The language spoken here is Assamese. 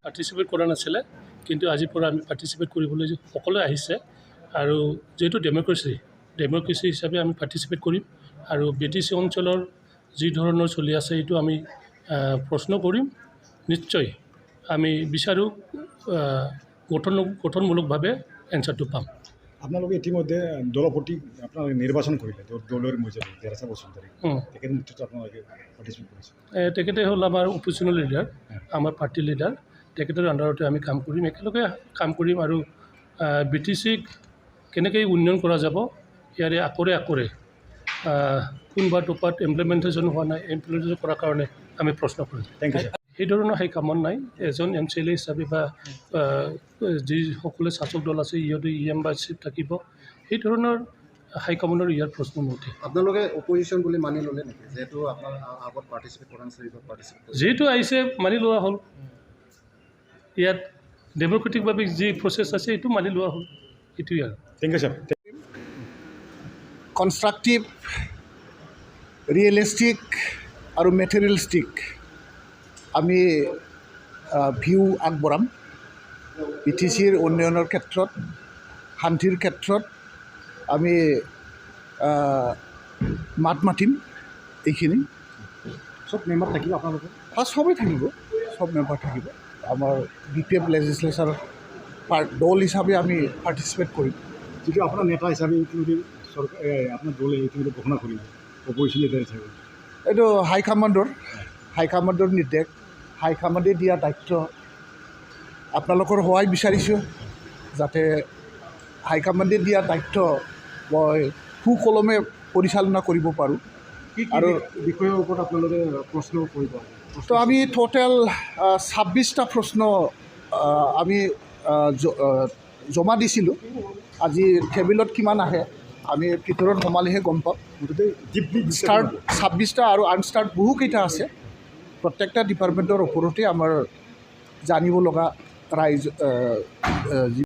পাৰ্টিচিপেট কৰা নাছিলে, কিন্তু আজিৰ পৰা আমি পাৰ্টিচিপেট কৰিবলৈ সকলোৱে আহিছে। আৰু যিহেতু ডেম'ক্ৰেচি হিচাপে আমি পাৰ্টিচিপেট কৰিম। আৰু BTC অঞ্চলৰ যি ধৰণৰ চলি আছে এইটো আমি প্ৰশ্ন কৰিম। নিশ্চয় আমি বিচাৰোঁ গঠনমূলকভাৱে এনচাৰটো পাম। আপোনালোকে ইতিমধ্যে দলপতি আপোনালোকে নিৰ্বাচন কৰিলে দলৰ মজিয়াত তেৰাছা বছুন্তাৰী তেখেতৰ নেতৃত্বত আপোনালোকে পাৰ্টিচিপেট কৰিছে। তেখেতে হ'ল আমাৰ অপজিশ্যনেল লিডাৰ, আমাৰ পাৰ্টি লিডাৰ। তেখেতৰ আণ্ডাৰতে আমি কাম কৰিম, একেলগে কাম কৰিম। আৰু BTCক কেনেকৈ উন্নয়ন কৰা যাব ইয়াৰে আকৰে কোনোবা টোপাত ইমপ্লিমেণ্টেশ্যন হোৱা নাই, ইমপ্লিমেণ্টেশ্যন কৰাৰ কাৰণে আমি প্ৰশ্ন কৰিম। Thank you sir. সেই ধৰণৰ সেই কামত নাই। এজন MCLA হিচাপে বা যিসকলে শাসক দল আছে ইহঁতে মেম্বাৰশ্বিপ থাকিব, সেই ধৰণৰ হাইকমাণ্ডৰ ইয়াৰ প্ৰশ্ন নুঠে। আপোনালোকে অপজিশ্যন বুলি মানি ল'লে নেকি, যিহেতু আপোনাৰ আগত পাৰ্টিচিপেট কৰা নাছিলে, যিহেতু আহিছে মানি লোৱা হ'ল। ইয়াত ডেম'ক্ৰেটিকভাৱে যি প্ৰচেছ আছে এইটো মানি লোৱা হ'ল, এইটোৱে আৰু। Thank you sir. Constructive, realistic আৰু মেটেৰিয়েলিষ্টিক আমি ভিউ আগবঢ়াম। BTCৰ উন্নয়নৰ ক্ষেত্ৰত, শান্তিৰ ক্ষেত্ৰত আমি মাত মাতিম। এইখিনি চব মেম্বাৰ থাকিব আপোনালোকে? সবেই থাকিব, চব মেম্বাৰ থাকিব। আমাৰ BPF লেজিছলেচাৰ দল হিচাপে আমি পাৰ্টিচিপেট কৰিম। যিটো আপোনাৰ নেতা হিচাপে ইতিমধ্যে চৰকাৰে আপোনাৰ দলে ইতিমধ্যে ঘোষণা কৰিলে অপজিশ্যন লিডাৰ হিচাপে, এইটো হাইকমাণ্ডৰ নিৰ্দেশ, হাইকমাণ্ডে দিয়া দায়িত্ব। আপোনালোকৰ সহায় বিচাৰিছোঁ যাতে হাইকমাণ্ডে দিয়া দায়িত্ব মই সুকলমে পৰিচালনা কৰিব পাৰোঁ। আৰু বিষয়ৰ ওপৰত আপোনালোকে প্ৰশ্ন কৰিব? তো আমি টোটেল 26টা প্ৰশ্ন আমি জমা দিছিলোঁ। আজি টেবুলত কিমান আহে আমি ভিতৰত সোমালেহে গম পাম। মুঠতে ষ্টাৰ্ট 26টা আৰু আনষ্টাৰ্ট বহুকেইটা আছে। প্ৰত্যেকটা ডিপাৰ্টমেণ্টৰ ওপৰতে আমাৰ জানিব লগা ৰাইজ